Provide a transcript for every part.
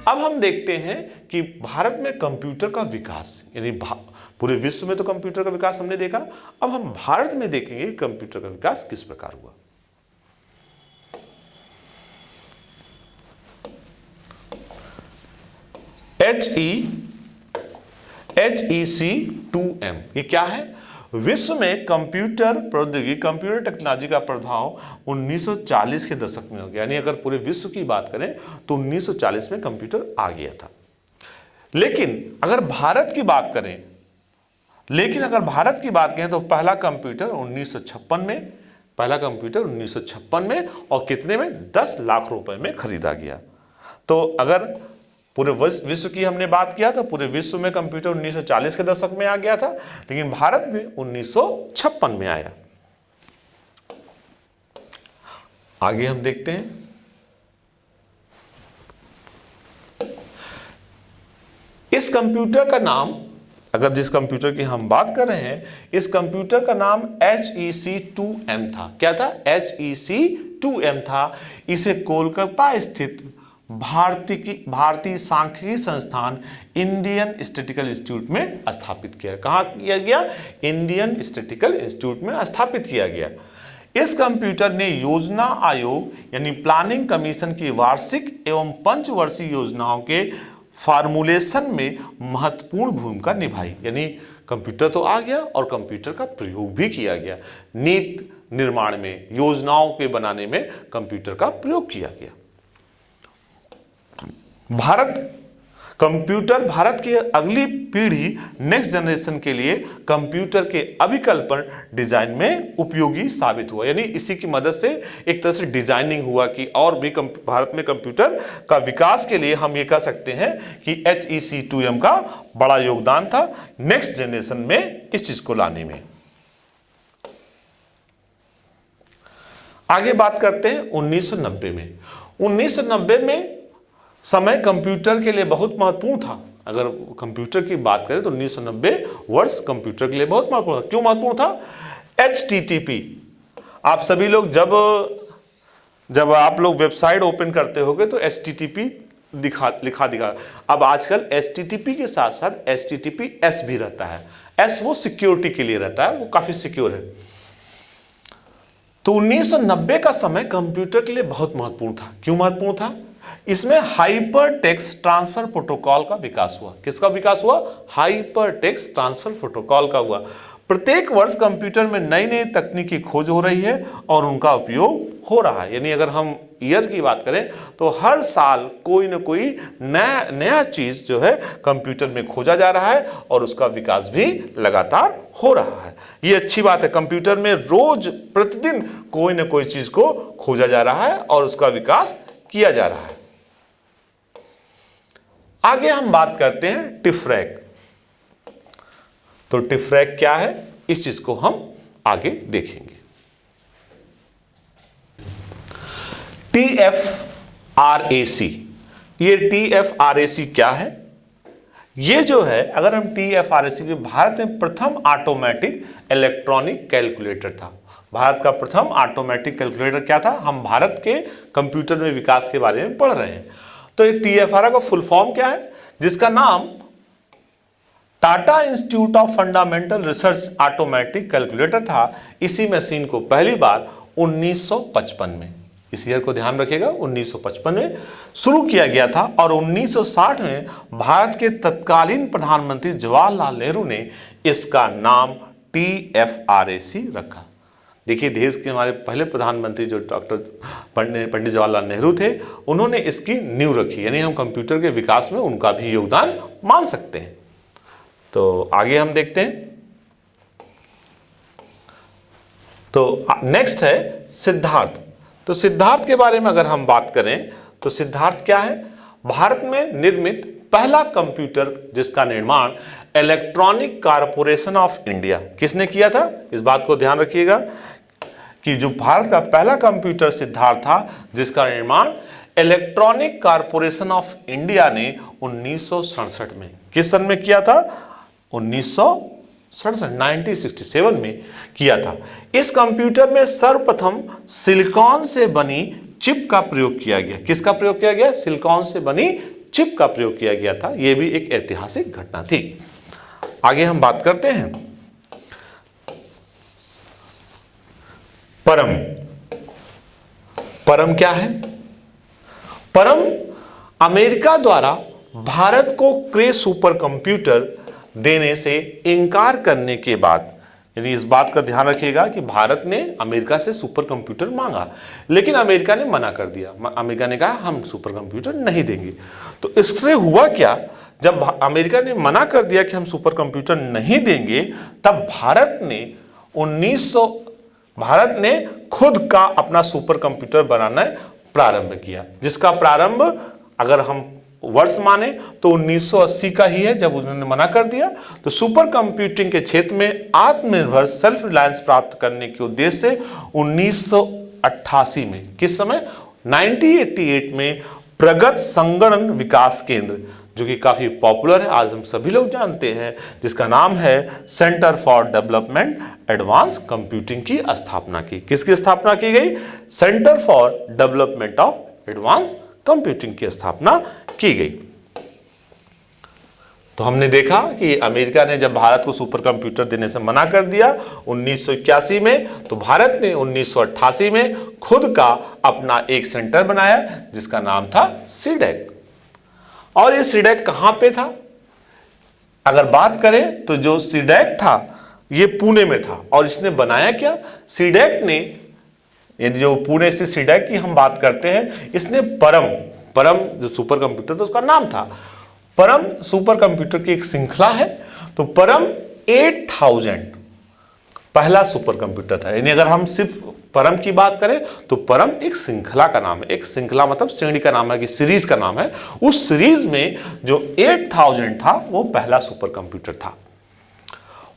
अब हम देखते हैं कि भारत में कंप्यूटर का विकास, यानी पूरे विश्व में तो कंप्यूटर का विकास हमने देखा, अब हम भारत में देखेंगे कि कंप्यूटर का विकास किस प्रकार हुआ। HEC2M ये क्या है? विश्व में कंप्यूटर प्रौद्योगिकी, कंप्यूटर टेक्नोलॉजी का प्रभाव 1940 के दशक में हो गया। यानी अगर पूरे विश्व की बात करें तो 1940 में कंप्यूटर आ गया था। लेकिन अगर भारत की बात करें तो पहला कंप्यूटर 1956 में और कितने में? 10 लाख रुपए में खरीदा गया। तो अगर पूरे विश्व की हमने बात किया तो पूरे विश्व में कंप्यूटर 1940 के दशक में आ गया था, लेकिन भारत में 1956 में आया। आगे हम देखते हैं, इस कंप्यूटर का नाम, अगर जिस कंप्यूटर की हम बात कर रहे हैं, इस कंप्यूटर का नाम HEC2M था। क्या था? HEC2M था। इसे कोलकाता स्थित भारतीय सांख्यिकी संस्थान इंडियन स्टैटिस्टिकल इंस्टीट्यूट में स्थापित किया। कहां किया गया? इंडियन स्टैटिस्टिकल इंस्टीट्यूट में स्थापित किया गया। इस कंप्यूटर ने योजना आयोग यानी प्लानिंग कमीशन की वार्षिक एवं पंचवर्षीय योजनाओं के फार्मूलेशन में महत्वपूर्ण भूमिका निभाई। यानी कंप्यूटर तो आ गया और कंप्यूटर का प्रयोग भी किया गया। नीति निर्माण में, योजनाओं के बनाने में कंप्यूटर का प्रयोग किया गया। भारत की अगली पीढ़ी नेक्स्ट जनरेशन के लिए कंप्यूटर के अभिकल्पन डिजाइन में उपयोगी साबित हुआ। यानी इसी की मदद से एक तरह से डिजाइनिंग हुआ कि और भी भारत में कंप्यूटर का विकास के लिए हम ये कह सकते हैं कि HEC2M का बड़ा योगदान था नेक्स्ट जनरेशन में इस चीज को लाने में। आगे बात करते हैं 1990 में। 1990 में समय कंप्यूटर के लिए बहुत महत्वपूर्ण था। अगर कंप्यूटर की बात करें तो 1990 वर्ष कंप्यूटर के लिए बहुत महत्वपूर्ण था। क्यों महत्वपूर्ण था? HTTP, आप सभी लोग जब आप लोग वेबसाइट ओपन करते होगे तो HTTP लिखा। अब आजकल HTTP के साथ साथ HTTPS भी रहता है। S वो सिक्योरिटी के लिए रहता है, वो काफी सिक्योर है। तो 1990 का समय कंप्यूटर के लिए बहुत महत्वपूर्ण था। क्यों महत्वपूर्ण था? इसमें हाइपर टेक्स्ट ट्रांसफर प्रोटोकॉल का विकास हुआ। किसका विकास हुआ? हाइपर टेक्स्ट ट्रांसफर प्रोटोकॉल का हुआ। प्रत्येक वर्ष कंप्यूटर में नई नई तकनीक की खोज हो रही है और उनका उपयोग हो रहा है। यानी अगर हम ईयर की बात करें तो हर साल कोई ना कोई नया चीज जो है कंप्यूटर में खोजा जा रहा है और उसका विकास भी लगातार हो रहा है। ये अच्छी बात है। कंप्यूटर में रोज प्रतिदिन कोई ना कोई चीज को खोजा जा रहा है और उसका विकास किया जा रहा है। आगे हम बात करते हैं टिफरैक। तो टिफरैक क्या है, इस चीज को हम आगे देखेंगे। TFRAC, ये TFRAC क्या है? ये जो है, अगर हम TFRAC के, भारत में प्रथम ऑटोमेटिक इलेक्ट्रॉनिक कैलकुलेटर था। भारत का प्रथम ऑटोमेटिक कैलकुलेटर क्या था? हम भारत के कंप्यूटर में विकास के बारे में पढ़ रहे हैं। तो ये TFRAC का फुल फॉर्म क्या है? जिसका नाम Tata institute of fundamental research automatic calculator था। इसी मशीन को पहली बार 1955 में, इस ईयर को ध्यान रखिएगा, 1955 में शुरू किया गया था और 1960 में भारत के तत्कालीन प्रधानमंत्री जवाहरलाल नेहरू ने इसका नाम TFRAC रखा। देखिए, देश के हमारे पहले प्रधानमंत्री जो डॉक्टर पंडित जवाहरलाल नेहरू थे, उन्होंने इसकी नींव रखी। यानी हम कंप्यूटर के विकास में उनका भी योगदान मान सकते हैं। तो आगे हम देखते हैं। तो नेक्स्ट है सिद्धार्थ। तो सिद्धार्थ के बारे में अगर हम बात करें तो सिद्धार्थ क्या है? भारत में निर्मित पहला कंप्यूटर जिसका निर्माण इलेक्ट्रॉनिक कॉरपोरेशन ऑफ इंडिया, किसने किया था? इस बात को ध्यान रखिएगा कि जो भारत का पहला कंप्यूटर सिद्धार्थ था, जिसका निर्माण इलेक्ट्रॉनिक कॉरपोरेशन ऑफ इंडिया ने 1967 में, किस सन में किया था? 1967 में किया था। इस कंप्यूटर में सर्वप्रथम सिलिकॉन से बनी चिप का प्रयोग किया गया। किसका प्रयोग किया गया? सिलिकॉन से बनी चिप का प्रयोग किया गया था। यह भी एक ऐतिहासिक घटना थी। आगे हम बात करते हैं परम। परम क्या है? परम अमेरिका द्वारा भारत को क्रे सुपर कंप्यूटर देने से इनकार करने के बाद, यानी इस बात का ध्यान रखिएगा कि भारत ने अमेरिका से सुपर कंप्यूटर मांगा, लेकिन अमेरिका ने मना कर दिया। अमेरिका ने कहा हम सुपर कंप्यूटर नहीं देंगे। तो इससे हुआ क्या, जब अमेरिका ने मना कर दिया कि हम सुपर कंप्यूटर नहीं देंगे, तब भारत ने खुद का अपना सुपर कंप्यूटर बनाना प्रारंभ किया, जिसका प्रारंभ अगर हम वर्ष माने तो 1980 का ही है, जब उन्होंने मना कर दिया। तो सुपर कंप्यूटिंग के क्षेत्र में आत्मनिर्भर सेल्फ रिलायंस प्राप्त करने के उद्देश्य से 1988 में, किस समय, 1988 में प्रगत संगणन विकास केंद्र, जो कि काफी पॉपुलर है, आज हम सभी लोग जानते हैं, जिसका नाम है centre for development advance computing की स्थापना की। किसकी स्थापना की गई? Centre for development of advance computing की स्थापना की गई। तो हमने देखा कि अमेरिका ने जब भारत को सुपर कंप्यूटर देने से मना कर दिया 1981 में, तो भारत ने 1988 में खुद का अपना एक सेंटर बनाया जिसका नाम था सीडैक। और ये सीडैक कहां पे था? अगर बात करें तो जो सीडैक था ये पुणे में था। और इसने बनाया क्या? सीडैक ने, जो पुणे से सीडैक की हम बात करते हैं, इसने परम जो सुपर कंप्यूटर था उसका नाम था। परम सुपर कंप्यूटर की एक श्रृंखला है। तो परम 8000 पहला सुपर कंप्यूटर था। यानी अगर हम सिर्फ परम की बात करें तो परम एक श्रृंखला का नाम है। एक श्रृंखला मतलब श्रेणी का नाम है, कि सीरीज का नाम है। उस सीरीज में जो 8000 था वो पहला सुपर कंप्यूटर था।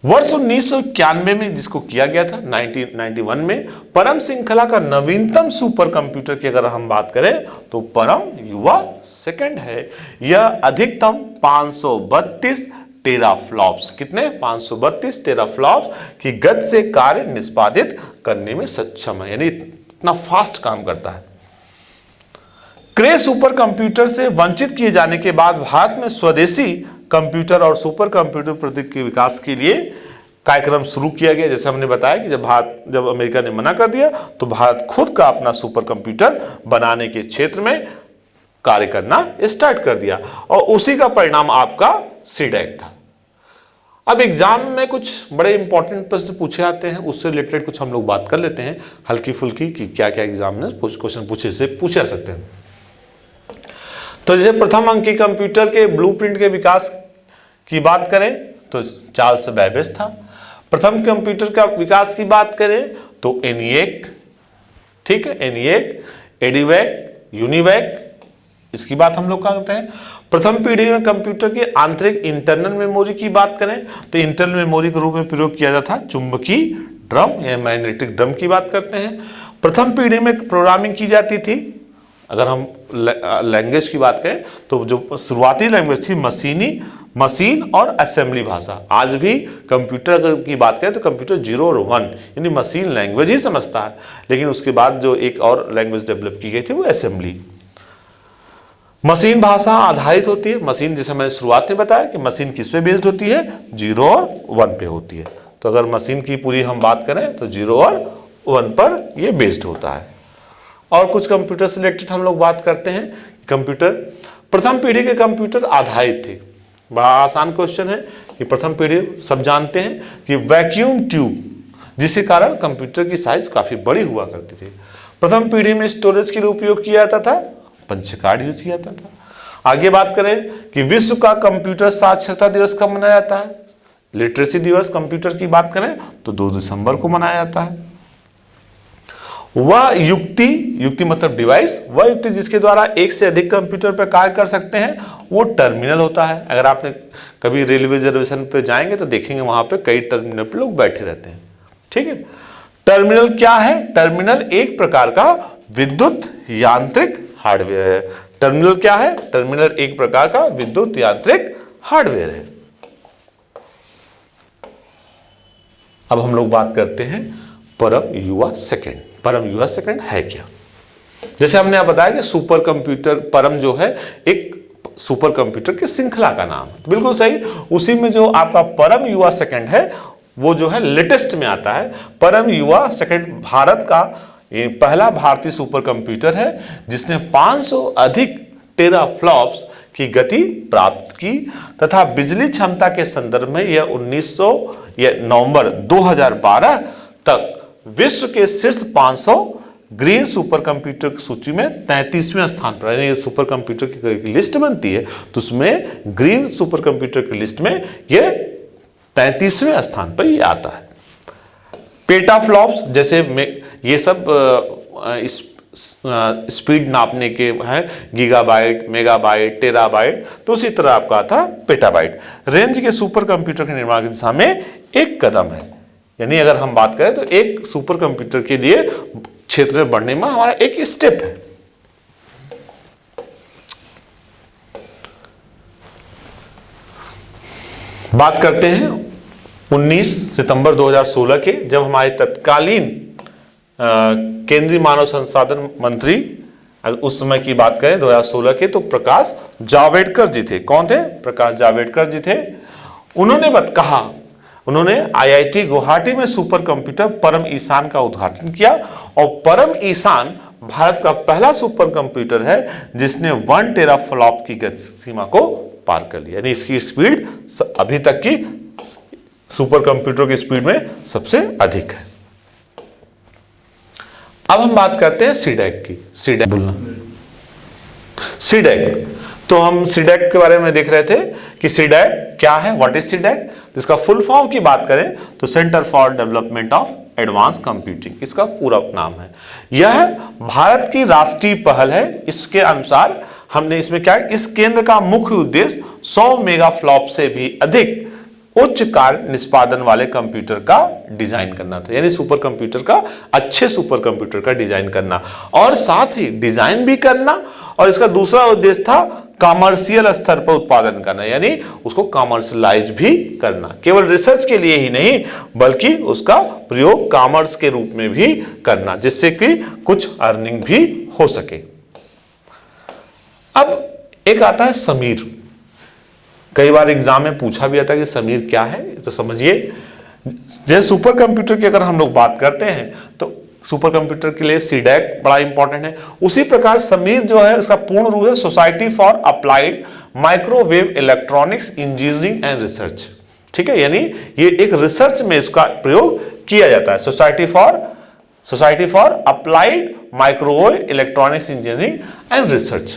वर्ष 1991 में जिसको किया गया था, 1991 में परम श्रृंखला का नवीनतम सुपर कंप्यूटर की अगर हम बात करें तो परम युवा सेकंड है। यह अधिकतम 532 टेराफ्लॉप्स, कितने, 532 टेराफ्लॉप्स की गति से कार्य निष्पादित करने में सक्षम है। यानी इतना फास्ट काम करता है। क्रे सुपर कंप्यूटर से वंचित किए जाने के बाद भारत में स्वदेशी कंप्यूटर और सुपर कंप्यूटर प्रौद्योगिकी के विकास के लिए कार्यक्रम शुरू किया गया। जैसे हमने बताया कि जब अमेरिका ने मना कर दिया तो भारत खुद का अपना सुपर कंप्यूटर बनाने के क्षेत्र में कार्य करना स्टार्ट कर दिया, और उसी का परिणाम आपका सीडैक था। अब एग्जाम में कुछ बड़े इंपॉर्टेंट प्रश्न पूछे आते हैं, उससे रिलेटेड कुछ हम लोग बात कर लेते हैं हल्की फुल्की, कि क्या क्या एग्जाम में क्वेश्चन पूछे जा सकते हैं। तो जैसे प्रथम अंक की कंप्यूटर के ब्लूप्रिंट के विकास की बात करें तो चार्ल्स बैबेज था। प्रथम कंप्यूटर का विकास की बात करें तो एनिएक, ठीक है, एनिएक, एडिवैक, यूनिवैक, इसकी बात हम लोग करते हैं। प्रथम पीढ़ी में कंप्यूटर के आंतरिक इंटरनल मेमोरी की बात करें तो इंटरनल मेमोरी के रूप में प्रयोग किया जाता था चुंबकीय ड्रम या मैग्नेटिक ड्रम की बात करते हैं। प्रथम पीढ़ी में प्रोग्रामिंग की जाती थी। अगर हम लैंग्वेज की बात करें तो जो शुरुआती लैंग्वेज थी मशीन और असेंबली भाषा। आज भी कंप्यूटर की बात करें तो कंप्यूटर 0 और 1 यानी मशीन लैंग्वेज ही समझता है, लेकिन उसके बाद जो एक और लैंग्वेज डेवलप की गई थी वो असेंबली। मशीन भाषा आधारित होती है। मशीन, जैसे मैंने शुरुआत में बताया कि मशीन किस पे बेस्ड होती है, 0 और 1 पे होती है। तो अगर मशीन की पूरी हम बात करें तो 0 और 1 पर ये बेस्ड होता है। और कुछ कंप्यूटर से रिलेटेड हम लोग बात करते हैं। कंप्यूटर, प्रथम पीढ़ी के कंप्यूटर आधारित थे। बड़ा आसान क्वेश्चन है कि प्रथम पीढ़ी सब जानते हैं कि वैक्यूम ट्यूब, जिसके कारण कंप्यूटर की साइज काफी बड़ी हुआ करती थी। प्रथम पीढ़ी में स्टोरेज के लिए उपयोग किया जाता था, पंच कार्ड यूज किया जाता था। आगे बात करें कि विश्व का कंप्यूटर साक्षरता दिवस कब मनाया जाता है, लिटरेसी दिवस कंप्यूटर की बात करें तो 2 दिसंबर को मनाया जाता है। वह युक्ति मतलब डिवाइस, वह युक्ति जिसके द्वारा एक से अधिक कंप्यूटर पर कार्य कर सकते हैं वो टर्मिनल होता है। अगर आपने कभी रेलवे रिजर्वेशन पे जाएंगे तो देखेंगे वहां पे कई टर्मिनल पे लोग बैठे रहते हैं, ठीक है। टर्मिनल क्या है? टर्मिनल एक प्रकार का विद्युत यांत्रिक हार्डवेयर है। टर्मिनल क्या है? टर्मिनल एक प्रकार का विद्युत यांत्रिक हार्डवेयर है। अब हम लोग बात करते हैं परम युवा सेकंड। परम युवा सेकंड है क्या? जैसे हमने आप बताया कि सुपर कंप्यूटर परम जो है एक सुपर कंप्यूटर की श्रृंखला का नाम है। तो बिल्कुल सही, उसी में जो आपका परम युवा सेकंड है वो जो है लेटेस्ट में आता है। परम युवा सेकंड भारत का ये पहला भारतीय सुपर कंप्यूटर है जिसने 500 अधिक टेराफ्लॉप्स की गति प्राप्त की तथा बिजली क्षमता के संदर्भ में यह नवंबर 2012 तक विश्व के शीर्ष 500 ग्रीन सुपर कंप्यूटर की सूची में 33वें स्थान पर, यानी सुपर कंप्यूटर की लिस्ट बनती है तो उसमें ग्रीन सुपर कंप्यूटर की लिस्ट में यह 33वें स्थान पर यह आता है। पेटाफ्लॉप्स जैसे ये सब स्पीड नापने के हैं, गीगाबाइट, मेगाबाइट, टेराबाइट, तो उसी तरह आपका आता पेटाबाइट। रेंज के सुपर कंप्यूटर के निर्माण की दिशा में एक कदम है, यानी अगर हम बात करें तो एक सुपर कंप्यूटर के लिए क्षेत्र में बढ़ने में हमारा एक स्टेप है। बात करते हैं 19 सितंबर 2016 के, जब हमारे तत्कालीन केंद्रीय मानव संसाधन मंत्री, अगर उस समय की बात करें 2016 के, तो प्रकाश जावड़ेकर जी थे। कौन थे? प्रकाश जावड़ेकर जी थे। उन्होंने IIT गुवाहाटी में सुपर कंप्यूटर परम ईशान का उद्घाटन किया और परम ईशान भारत का पहला सुपर कंप्यूटर है जिसने 1 टेराफ्लॉप की गति सीमा को पार कर लिया, यानी इसकी स्पीड अभी तक की सुपर कंप्यूटर की स्पीड में सबसे अधिक है। अब हम बात करते हैं सीडैक की। सीडैक बोलना, सीडैक, तो हम सीडैक के बारे में देख रहे थे कि सीडैक क्या है, व्हाट इज सीडैक। इसका फुल फॉर्म की बात करें तो centre for development of advance computing इसका पूरा नाम है। यह भारत की राष्ट्रीय पहल है। इसके अनुसार हमने इसमें क्या, इस केंद्र का मुख्य उद्देश्य 100 मेगाफ्लॉप से भी अधिक उच्च कार्य निष्पादन वाले कंप्यूटर का डिजाइन करना था, यानी सुपर कंप्यूटर का, अच्छे सुपर कंप्यूटर का डिजाइन करना और साथ ही डिजाइन भी करना, और इसका दूसरा उद्देश्य था कमर्शियल स्तर पर उत्पादन करना, यानी उसको कमर्शियलाइज भी करना, केवल रिसर्च के लिए ही नहीं बल्कि उसका प्रयोग कॉमर्स के रूप में भी करना, जिससे कि कुछ अर्निंग भी हो सके। अब एक आता है समीर। कई बार एग्जाम में पूछा भी आता है कि समीर क्या है, तो समझिए, जैसे सुपर कंप्यूटर की अगर हम लोग बात करते हैं तो सुपर कंप्यूटर के लिए सीडैक बड़ा इंपॉर्टेंट है। उसी प्रकार समीर जो है इसका पूर्ण रूप है society for applied microwave electronics engineering and research, ठीक है, यानी ये एक रिसर्च में इसका प्रयोग किया जाता है। Society for applied microwave electronics engineering and research,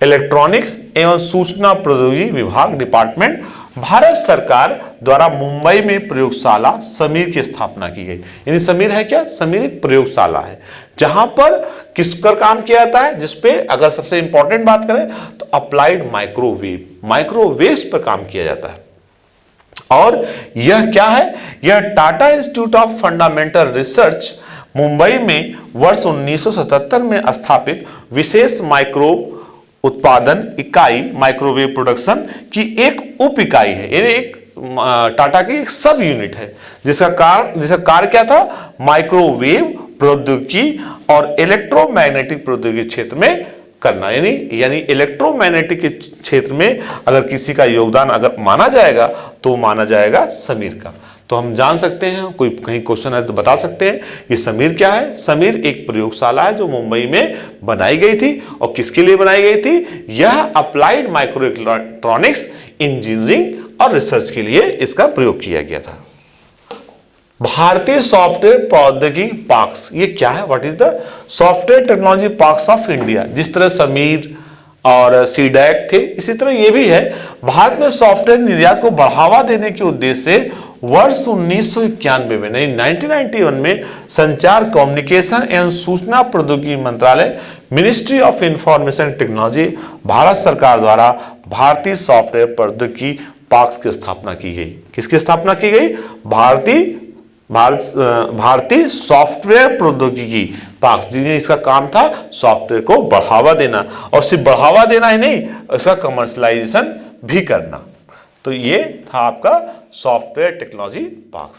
electronics एवं सूचना प्रौद्योगिकी विभाग डिपार्टमेंट, भारत सरकार द्वारा मुंबई में प्रयोगशाला समीर की स्थापना की गई। यानी समीर है क्या, समीर एक प्रयोगशाला है जहां पर किस पर काम किया जाता है, जिसपे अगर सबसे इंपॉर्टेंट बात करें तो अप्लाइड माइक्रोवेव्स पर काम किया जाता है। और यह क्या है, यह Tata institute of fundamental research Mumbai में वर्ष 1977 में स्थापित विशेष माइक्रो उत्पादन इकाई माइक्रोवेव प्रोडक्शन की एक उप इकाई है, यानी एक टाटा की एक सब यूनिट है जिसका कार्य क्या था, माइक्रोवेव प्रौद्योगिकी और इलेक्ट्रोमैग्नेटिक प्रौद्योगिकी क्षेत्र में करना, यानी इलेक्ट्रोमैग्नेटिक के क्षेत्र में अगर किसी का योगदान अगर माना जाएगा तो माना जाएगा समीर का। तो हम जान सकते हैं, कोई कहीं क्वेश्चन है तो बता सकते हैं ये समीर क्या है। समीर एक प्रयोगशाला है जो मुंबई में बनाई गई थी, और किसके लिए बनाई गई थी, यह अप्लाइड माइक्रो इलेक्ट्रॉनिक्स इंजीनियरिंग और रिसर्च के लिए इसका प्रयोग किया गया था। भारतीय सॉफ्टवेयर प्रौद्योगिकी पार्क्स, ये क्या है, what is the software technology parks of India. जिस तरह समीर और सीडैक थे, इसी तरह ये भी है। भारत में सॉफ्टवेयर निर्यात को बढ़ावा देने के उद्देश्य से वर्ष 1991 में, 1991 में संचार, कम्युनिकेशन एवं सूचना प्रौद्योगिकी मंत्रालय, ministry of information technology, Bharat सरकार द्वारा भारतीय सॉफ्टवेयर प्रौद्योगिकी पार्क्स की स्थापना की गई। किसकी स्थापना की गई, भारतीय सॉफ्टवेयर प्रौद्योगिकी पार्क्स, जिन्हें इसका काम था सॉफ्टवेयर को बढ़ावा देना, और सिर्फ बढ़ावा देना ही नहीं, इसका कमर्शलाइजेशन भी करना। तो ये था आपका सॉफ्टवेयर टेक्नोलॉजी पार्क्स।